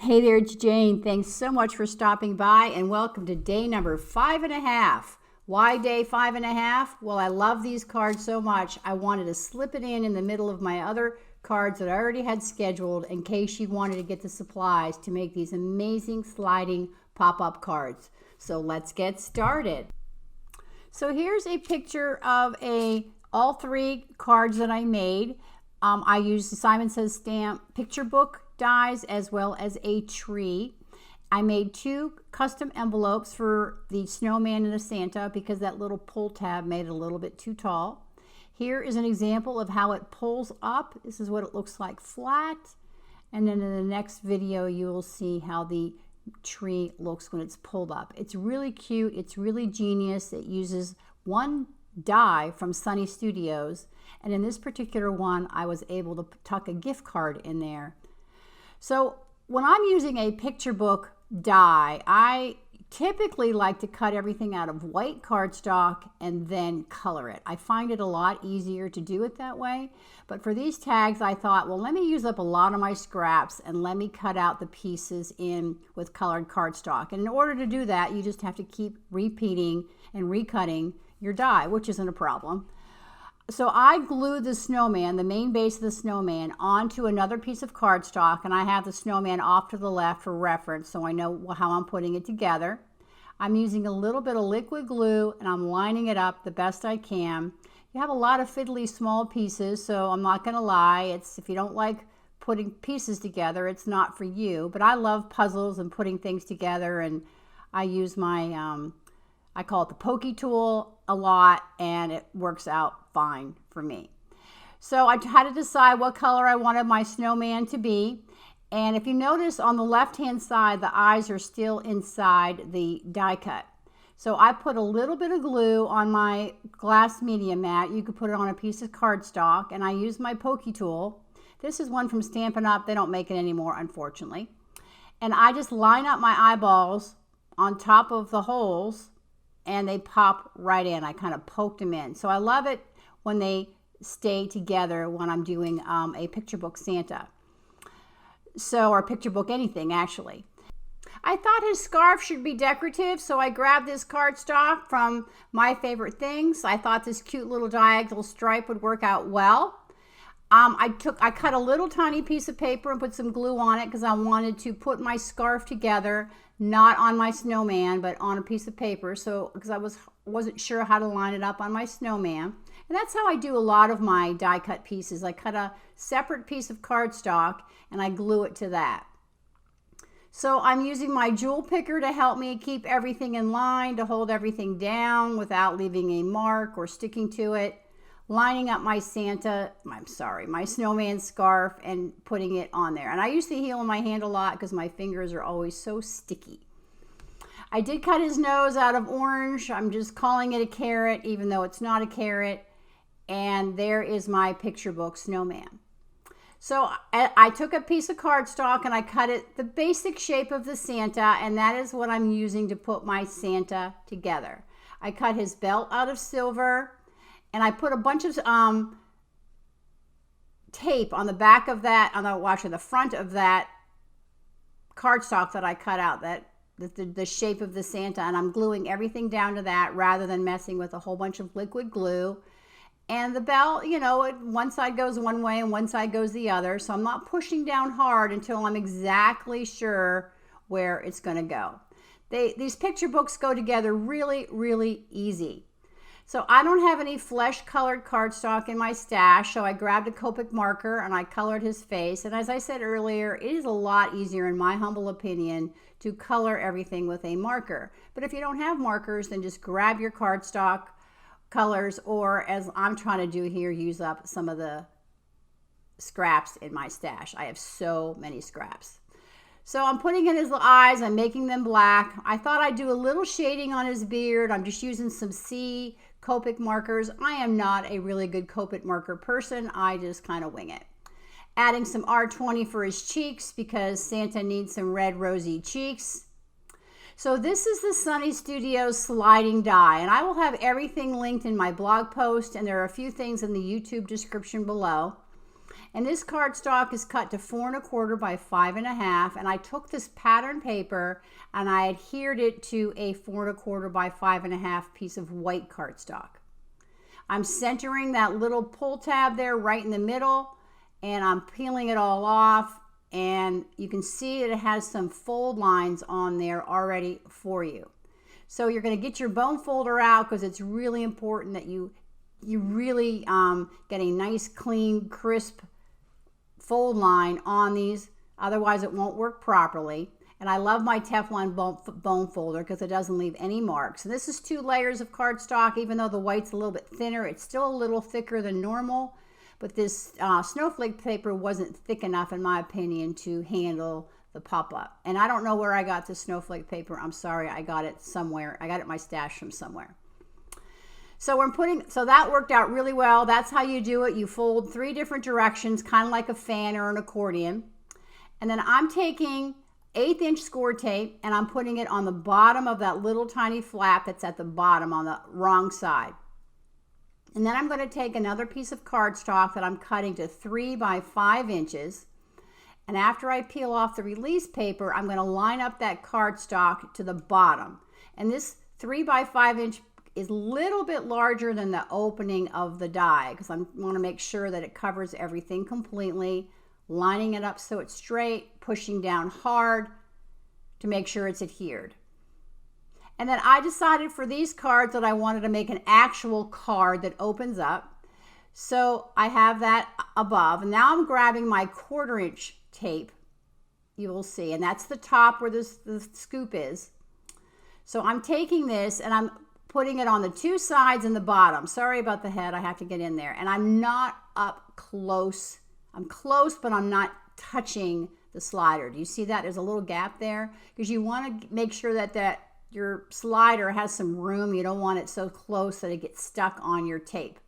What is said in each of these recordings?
Hey there, it's Jane. Thanks so much for stopping by and welcome to day number 5.5. Why day 5.5? Well, I love these cards so much. I wanted to slip it in the middle of my other cards that I already had scheduled in case you wanted to get the supplies to make these amazing sliding pop-up cards. So let's get started. So here's a picture of all three cards that I made. I used the Simon Says Stamp picture book dies as well as a tree. I made 2 custom envelopes for the snowman and the Santa because that little pull tab made it a little bit too tall. Here is an example of how it pulls up. This is what it looks like flat. And then in the next video, you will see how the tree looks when it's pulled up. It's really cute. It's really genius. It uses one die from Sunny Studios. And in this particular one, I was able to tuck a gift card in there. So when I'm using a picture book die, I typically like to cut everything out of white cardstock and then color it. I find it a lot easier to do it that way. But for these tags, I thought, well, let me use up a lot of my scraps and let me cut out the pieces in with colored cardstock. And in order to do that, you just have to keep repeating and recutting your die, which isn't a problem. So I glued the snowman, the main base of the snowman, onto another piece of cardstock, and I have the snowman off to the left for reference so I know how I'm putting it together. I'm using a little bit of liquid glue and I'm lining it up the best I can. You have a lot of fiddly small pieces, so I'm not going to lie. If you don't like putting pieces together, it's not for you. But I love puzzles and putting things together, and I use my I call it the pokey tool a lot, and it works out fine for me. So I had to decide what color I wanted my snowman to be. And if you notice on the left-hand side, the eyes are still inside the die cut. So I put a little bit of glue on my glass media mat. You could put it on a piece of cardstock, and I use my pokey tool. This is one from Stampin' Up. They don't make it anymore, unfortunately. And I just line up my eyeballs on top of the holes, and they pop right in. I kind of poked them in. So I love it when they stay together when I'm doing a picture book Santa. Or picture book anything, actually. I thought his scarf should be decorative, so I grabbed this cardstock from My Favorite Things. I thought this cute little diagonal stripe would work out well. I cut a little tiny piece of paper and put some glue on it because I wanted to put my scarf together, not on my snowman, but on a piece of paper. So because I wasn't sure how to line it up on my snowman. And that's how I do a lot of my die cut pieces. I cut a separate piece of cardstock and I glue it to that. So I'm using my jewel picker to help me keep everything in line, to hold everything down without leaving a mark or sticking to it. Lining up my my snowman scarf and putting it on there. And I use the heel in my hand a lot because my fingers are always so sticky. I did cut his nose out of orange. I'm just calling it a carrot, even though it's not a carrot. And there is my picture book snowman. So I took a piece of cardstock and I cut it the basic shape of the Santa, and that is what I'm using to put my Santa together. I cut his belt out of silver. And I put a bunch of tape on the back of that, the front of that cardstock that I cut out, the shape of the Santa, and I'm gluing everything down to that rather than messing with a whole bunch of liquid glue. And the belt, one side goes one way and one side goes the other, so I'm not pushing down hard until I'm exactly sure where it's going to go. These picture books go together really, really easy. So I don't have any flesh-colored cardstock in my stash, so I grabbed a Copic marker and I colored his face. And as I said earlier, it is a lot easier, in my humble opinion, to color everything with a marker. But if you don't have markers, then just grab your cardstock colors, or as I'm trying to do here, use up some of the scraps in my stash. I have so many scraps. So I'm putting in his eyes, I'm making them black. I thought I'd do a little shading on his beard. I'm just using some C Copic markers. I am not a really good Copic marker person. I just kind of wing it. Adding some R20 for his cheeks because Santa needs some red rosy cheeks. So this is the Sunny Studios sliding die, and I will have everything linked in my blog post, and there are a few things in the YouTube description below. And this cardstock is cut to 4 1/4 by 5 1/2. And I took this pattern paper and I adhered it to a 4 1/4 by 5 1/2 piece of white cardstock. I'm centering that little pull tab there right in the middle, and I'm peeling it all off, and you can see that it has some fold lines on there already for you. So you're going to get your bone folder out because it's really important that you really get a nice, clean, crisp fold line on these. Otherwise, it won't work properly. And I love my Teflon bone folder because it doesn't leave any marks. And this is 2 layers of cardstock. Even though the white's a little bit thinner, it's still a little thicker than normal. But this snowflake paper wasn't thick enough, in my opinion, to handle the pop-up. And I don't know where I got this snowflake paper. I'm sorry, I got it somewhere. I got it in my stash from somewhere. So that worked out really well. That's how you do it. You fold 3 different directions, kind of like a fan or an accordion. And then I'm taking 1/8 inch score tape and I'm putting it on the bottom of that little tiny flap that's at the bottom on the wrong side. And then I'm going to take another piece of cardstock that I'm cutting to 3 by 5 inches. And after I peel off the release paper, I'm going to line up that cardstock to the bottom. And this 3 by 5 inch is a little bit larger than the opening of the die because I want to make sure that it covers everything completely. Lining it up so it's straight, pushing down hard to make sure it's adhered. And then I decided for these cards that I wanted to make an actual card that opens up. So I have that above. And now I'm grabbing my 1/4 inch tape, you will see, and that's the top where the scoop is. So I'm taking this and I'm putting it on the 2 sides and the bottom. Sorry about the head, I have to get in there. And I'm not up close. I'm close, but I'm not touching the slider. Do you see that? There's a little gap there because you want to make sure that your slider has some room. You don't want it so close that it gets stuck on your tape.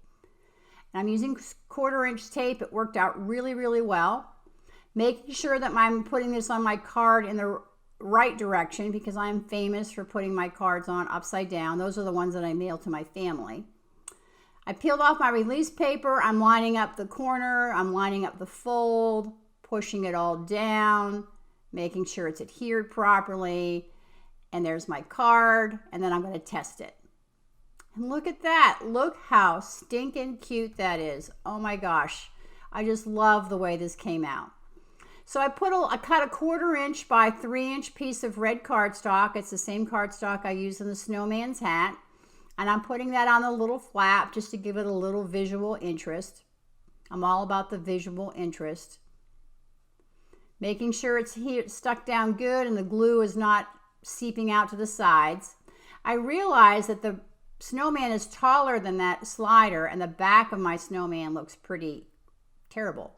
And I'm using 1/4 inch tape. It worked out really, really well. Making sure that I'm putting this on my card in the right direction because I am famous for putting my cards on upside down. Those are the ones that I mail to my family. I peeled off my release paper. I'm lining up the corner. I'm lining up the fold, pushing it all down, making sure it's adhered properly. And there's my card. And then I'm going to test it. And look at that. Look how stinking cute that is. Oh my gosh. I just love the way this came out. So I cut a 1/4 inch by 3 inch piece of red cardstock. It's the same cardstock I used in the snowman's hat. And I'm putting that on the little flap just to give it a little visual interest. I'm all about the visual interest. Making sure it's stuck down good and the glue is not seeping out to the sides. I realize that the snowman is taller than that slider and the back of my snowman looks pretty terrible.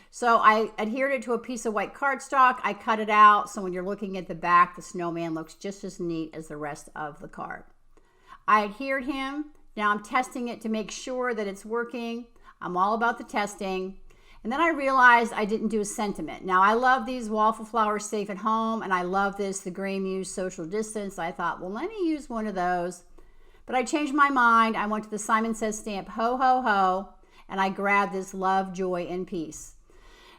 So I adhered it to a piece of white cardstock. I cut it out so when you're looking at the back, the snowman looks just as neat as the rest of the card. I adhered him. Now I'm testing it to make sure that it's working. I'm all about the testing. And then I realized I didn't do a sentiment. Now I love these waffle flowers safe at home, and I love this, the Gray Muse social distance. I thought, well, let me use one of those. But I changed my mind. I went to the Simon Says stamp, ho, ho, ho, and I grabbed this love, joy, and peace.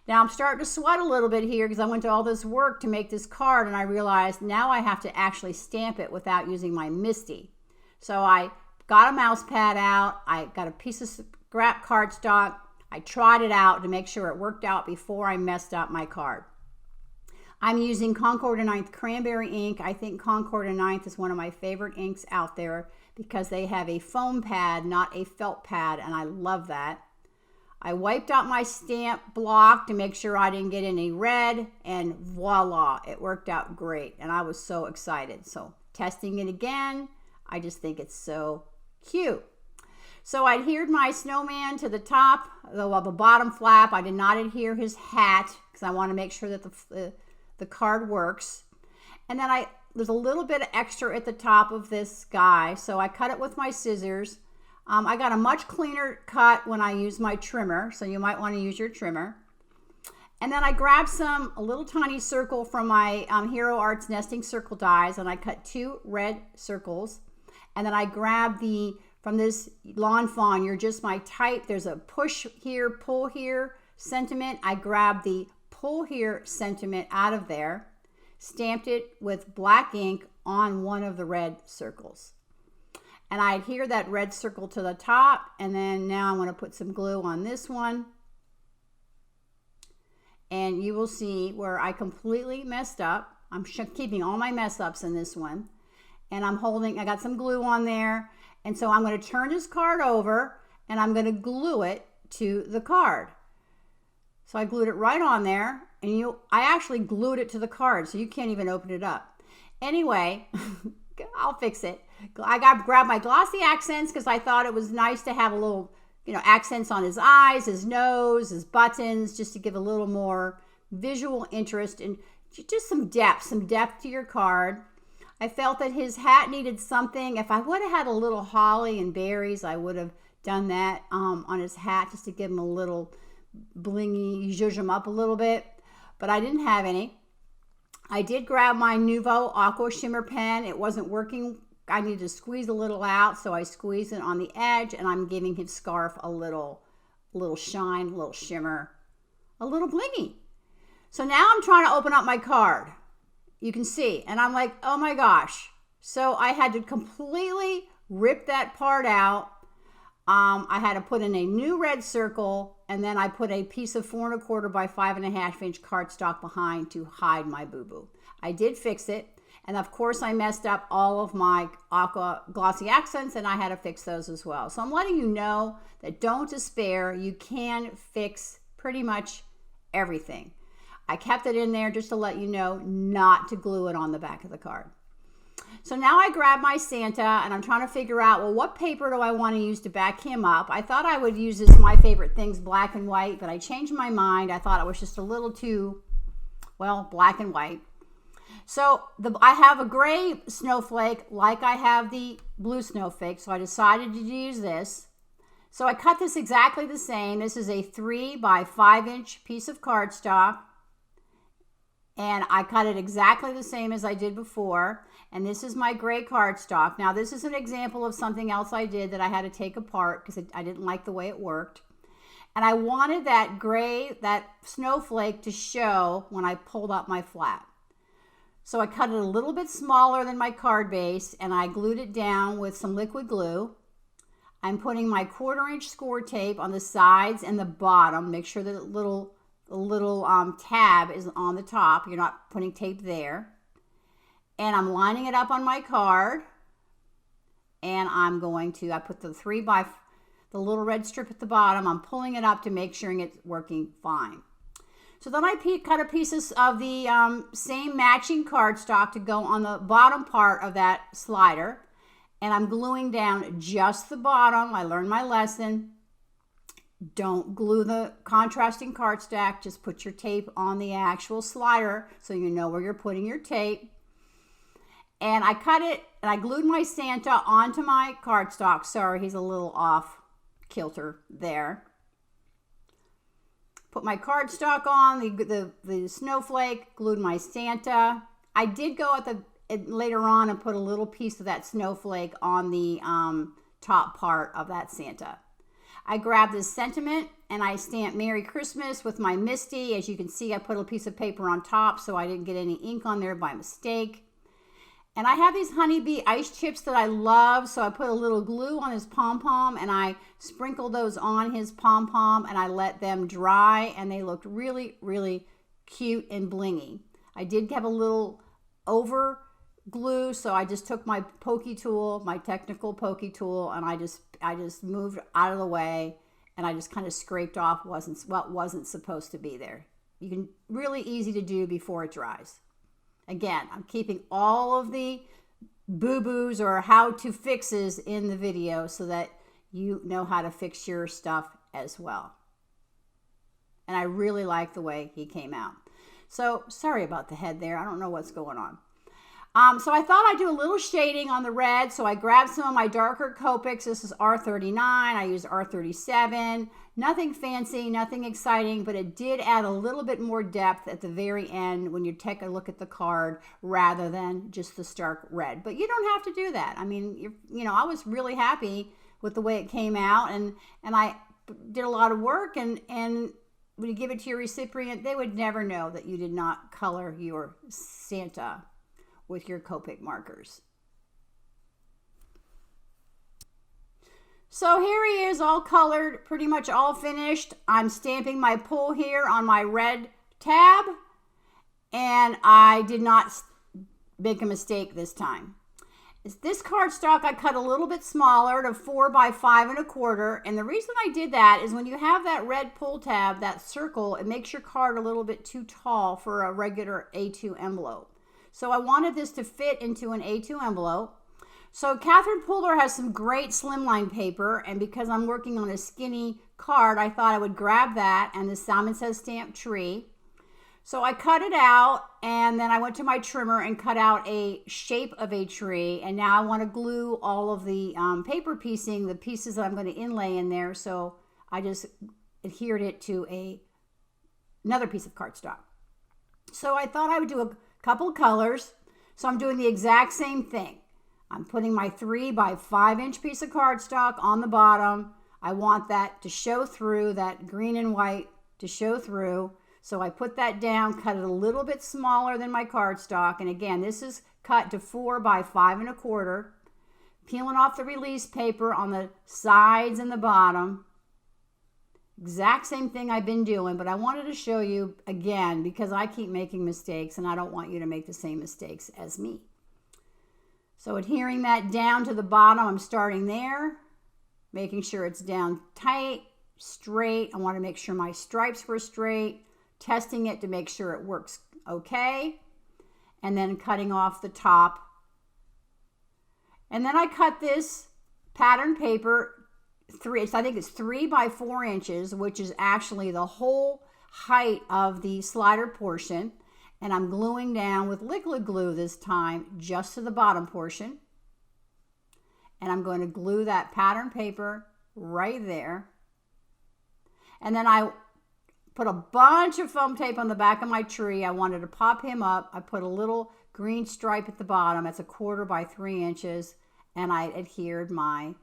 Now I'm starting to sweat a little bit here because I went to all this work to make this card, and I realized now I have to actually stamp it without using my MISTI. So I got a mouse pad out. I got a piece of scrap cardstock. I tried it out to make sure it worked out before I messed up my card. I'm using Concord & 9th cranberry ink. I think Concord & 9th is one of my favorite inks out there because they have a foam pad, not a felt pad, and I love that. I wiped out my stamp block to make sure I didn't get any red, and voila, it worked out great, and I was so excited. So testing it again, I just think it's so cute. So I adhered my snowman to the top, the bottom flap. I did not adhere his hat because I want to make sure that the card works. And then there's a little bit extra at the top of this guy, so I cut it with my scissors. I got a much cleaner cut when I use my trimmer, so you might want to use your trimmer. And then I grabbed a little tiny circle from my Hero Arts nesting circle dies, and I cut 2 red circles. And then I grabbed from this Lawn Fawn, You're Just My Type. There's a push here, pull here sentiment, I grabbed the pull here sentiment out of there, stamped it with black ink on one of the red circles. And I adhere that red circle to the top, and then now I'm going to put some glue on this one. And you will see where I completely messed up. I'm keeping all my mess ups in this one. And I got some glue on there. And so I'm going to turn this card over and I'm going to glue it to the card. So I glued it right on there, and I actually glued it to the card, so you can't even open it up. Anyway, I'll fix it. I grabbed my glossy accents because I thought it was nice to have a little, accents on his eyes, his nose, his buttons, just to give a little more visual interest and just some depth to your card. I felt that his hat needed something. If I would have had a little holly and berries, I would have done that on his hat just to give him a little blingy, zhuzh him up a little bit, but I didn't have any. I did grab my Nuvo Aqua Shimmer pen. It wasn't working. I needed to squeeze a little out, so I squeezed it on the edge, and I'm giving his scarf a little shine, a little shimmer, a little blingy. So now I'm trying to open up my card. You can see, and I'm like, oh my gosh. So I had to completely rip that part out. I had to put in a new red circle, and then I put a piece of 4 1/4 by 5 1/2 inch cardstock behind to hide my boo-boo. I did fix it, and of course I messed up all of my aqua glossy accents, and I had to fix those as well. So I'm letting you know that don't despair. You can fix pretty much everything. I kept it in there just to let you know not to glue it on the back of the card. So now I grab my Santa, and I'm trying to figure out, well, what paper do I want to use to back him up? I thought I would use this My Favorite Things black and white, but I changed my mind. I thought it was just a little too, well, black and white. So I have a gray snowflake like I have the blue snowflake, so I decided to use this. So I cut this exactly the same. This is a 3 by 5 inch piece of cardstock, and I cut it exactly the same as I did before. And this is my gray cardstock. Now, this is an example of something else I did that I had to take apart because I didn't like the way it worked. And I wanted that gray, that snowflake to show when I pulled up my flap. So I cut it a little bit smaller than my card base, and I glued it down with some liquid glue. I'm putting my 1/4 inch score tape on the sides and the bottom. Make sure that the little tab is on the top. You're not putting tape there. And I'm lining it up on my card, and I put the 3 by the little red strip at the bottom. I'm pulling it up to make sure it's working fine. So then I cut a pieces of the same matching cardstock to go on the bottom part of that slider, and I'm gluing down just the bottom. I learned my lesson. Don't glue the contrasting cardstock. Just put your tape on the actual slider so you know where you're putting your tape. And I cut it, and I glued my Santa onto my cardstock. Sorry, he's a little off kilter there. Put my cardstock on, the snowflake, glued my Santa. I did go later on and put a little piece of that snowflake on the top part of that Santa. I grabbed this sentiment, and I stamped Merry Christmas with my MISTI. As you can see, I put a piece of paper on top so I didn't get any ink on there by mistake. And I have these honeybee ice chips that I love, so I put a little glue on his pom-pom, and I sprinkled those on his pom-pom, and I let them dry, and they looked really, really cute and blingy. I did have a little over glue, so I just took my pokey tool, my technical pokey tool, and I just moved out of the way, and I just kind of scraped off what wasn't supposed to be there. You can really easy to do before it dries. Again, I'm keeping all of the boo-boos or how-to fixes in the video so that you know how to fix your stuff as well. And I really like the way he came out. So sorry about the head there. I don't know what's going on. So I thought I'd do a little shading on the red. So I grabbed some of my darker Copics. This is R39. I used R37. Nothing fancy, nothing exciting, but it did add a little bit more depth at the very end when you take a look at the card rather than just the stark red. But you don't have to do that. I mean, I was really happy with the way it came out, and I did a lot of work, and when you give it to your recipient, they would never know that you did not color your Santa with your Copic markers. So here he is, all colored, pretty much all finished. I'm stamping my pull here on my red tab, and I did not make a mistake this time. This cardstock I cut a little bit smaller to 4 by 5 1/4, and the reason I did that is when you have that red pull tab, that circle, it makes your card a little bit too tall for a regular A2 envelope. So I wanted this to fit into an A2 envelope. So Catherine Puller has some great slimline paper, and because I'm working on a skinny card, I thought I would grab that, and the Simon Says Stamp tree. So I cut it out, and then I went to my trimmer and cut out a shape of a tree, and now I want to glue all of the paper piecing, the pieces that I'm going to inlay in there, so I just adhered it to another piece of cardstock. So I thought I would do a couple colors, so I'm doing the exact same thing. I'm putting my 3 by 5 inch piece of cardstock on the bottom. I want that to show through, that green and white to show through. So I put that down, cut it a little bit smaller than my cardstock. And again, this is cut to 4 by 5 1/4. Peeling off the release paper on the sides and the bottom. Exact same thing I've been doing, but I wanted to show you again because I keep making mistakes and I don't want you to make the same mistakes as me. So adhering that down to the bottom, I'm starting there, making sure it's down tight, straight. I want to make sure my stripes were straight. Testing it to make sure it works okay, and then cutting off the top. And then I cut this pattern paper, I think it's 3 by 4 inches, which is actually the whole height of the slider portion, and I'm gluing down with liquid glue this time just to the bottom portion. And I'm going to glue that pattern paper right there. And then I put a bunch of foam tape on the back of my tree. I wanted to pop him up. I put a little green stripe at the bottom. It's 1/4 by 3 inches. And I adhered my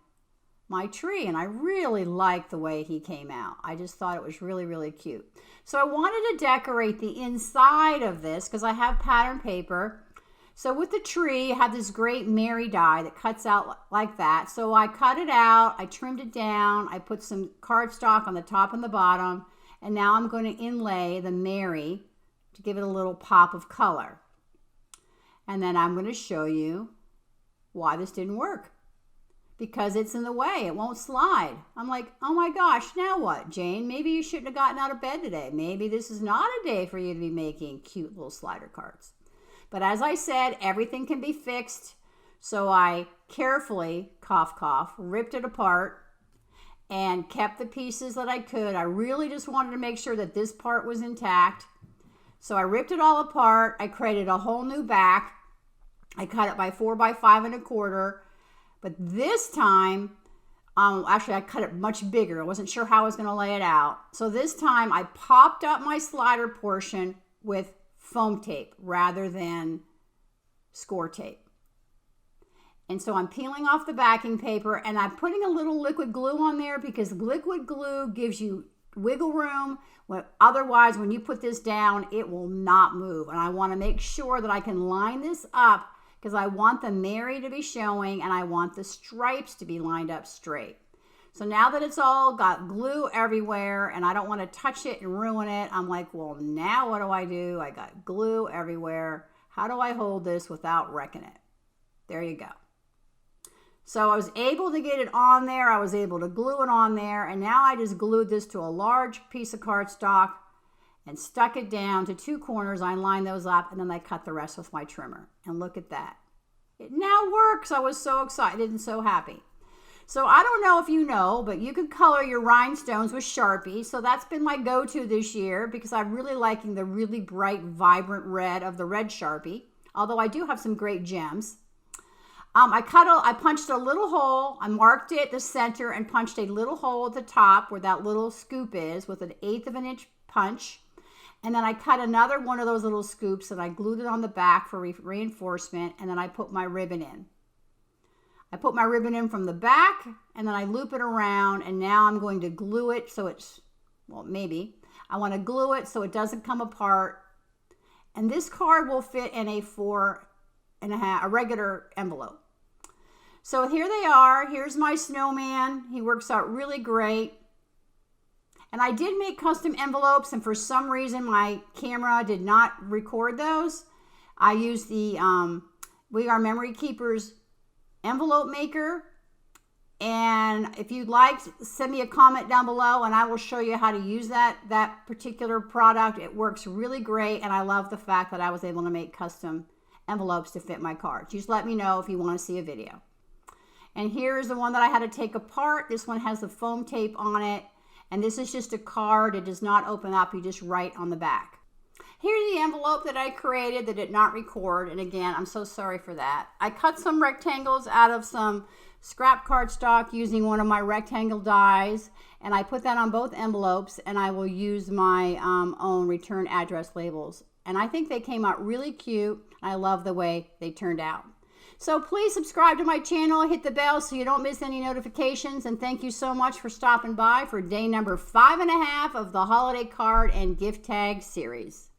tree. And I really liked the way he came out. I just thought it was really, really cute. So I wanted to decorate the inside of this because I have pattern paper. So with the tree, I have this great Mary die that cuts out like that. So I cut it out. I trimmed it down. I put some cardstock on the top and the bottom. And now I'm going to inlay the Mary to give it a little pop of color. And then I'm going to show you why this didn't work. Because it's in the way. It won't slide. I'm like, oh my gosh, now what, Jane? Maybe you shouldn't have gotten out of bed today. Maybe this is not a day for you to be making cute little slider cards. But as I said, everything can be fixed. So I carefully, cough, cough, ripped it apart and kept the pieces that I could. I really just wanted to make sure that this part was intact. So I ripped it all apart. I created a whole new back. I cut it by 4 by 5 1/4. But this time, actually I cut it much bigger. I wasn't sure how I was going to lay it out. So this time I popped up my slider portion with foam tape rather than score tape. And so I'm peeling off the backing paper and I'm putting a little liquid glue on there because liquid glue gives you wiggle room. Otherwise, when you put this down, it will not move. And I want to make sure that I can line this up because I want the Mary to be showing and I want the stripes to be lined up straight. So now that it's all got glue everywhere and I don't want to touch it and ruin it, I'm like, well, now what do? I got glue everywhere. How do I hold this without wrecking it? There you go. So I was able to get it on there. I was able to glue it on there. And now I just glued this to a large piece of cardstock and stuck it down to 2 corners. I lined those up and then I cut the rest with my trimmer. And look at that. It now works. I was so excited and so happy. So I don't know if you know, but you can color your rhinestones with Sharpie. So that's been my go-to this year because I'm really liking the really bright, vibrant red of the red Sharpie. Although I do have some great gems. I punched a little hole. I marked it the center and punched a little hole at the top where that little scoop is with 1/8 of an inch punch. And then I cut another one of those little scoops and I glued it on the back for reinforcement. And then I put my ribbon in. I put my ribbon in from the back and then I loop it around and now I'm going to glue it so it's, well, maybe. I want to glue it so it doesn't come apart. And this card will fit in a 4.5, a regular envelope. So here they are. Here's my snowman. He works out really great. And I did make custom envelopes, and for some reason my camera did not record those. I used the We Are Memory Keepers envelope maker. And if you'd like, send me a comment down below and I will show you how to use that particular product. It works really great, and I love the fact that I was able to make custom envelopes to fit my cards. Just let me know if you want to see a video. And here's the one that I had to take apart. This one has the foam tape on it, and this is just a card. It does not open up. You just write on the back. Here's the envelope that I created that did not record, and again, I'm so sorry for that. I cut some rectangles out of some scrap cardstock using one of my rectangle dies, and I put that on both envelopes, and I will use my own return address labels. And I think they came out really cute. I love the way they turned out. So please subscribe to my channel, hit the bell so you don't miss any notifications, and thank you so much for stopping by for day number 5.5 of the holiday card and gift tag series.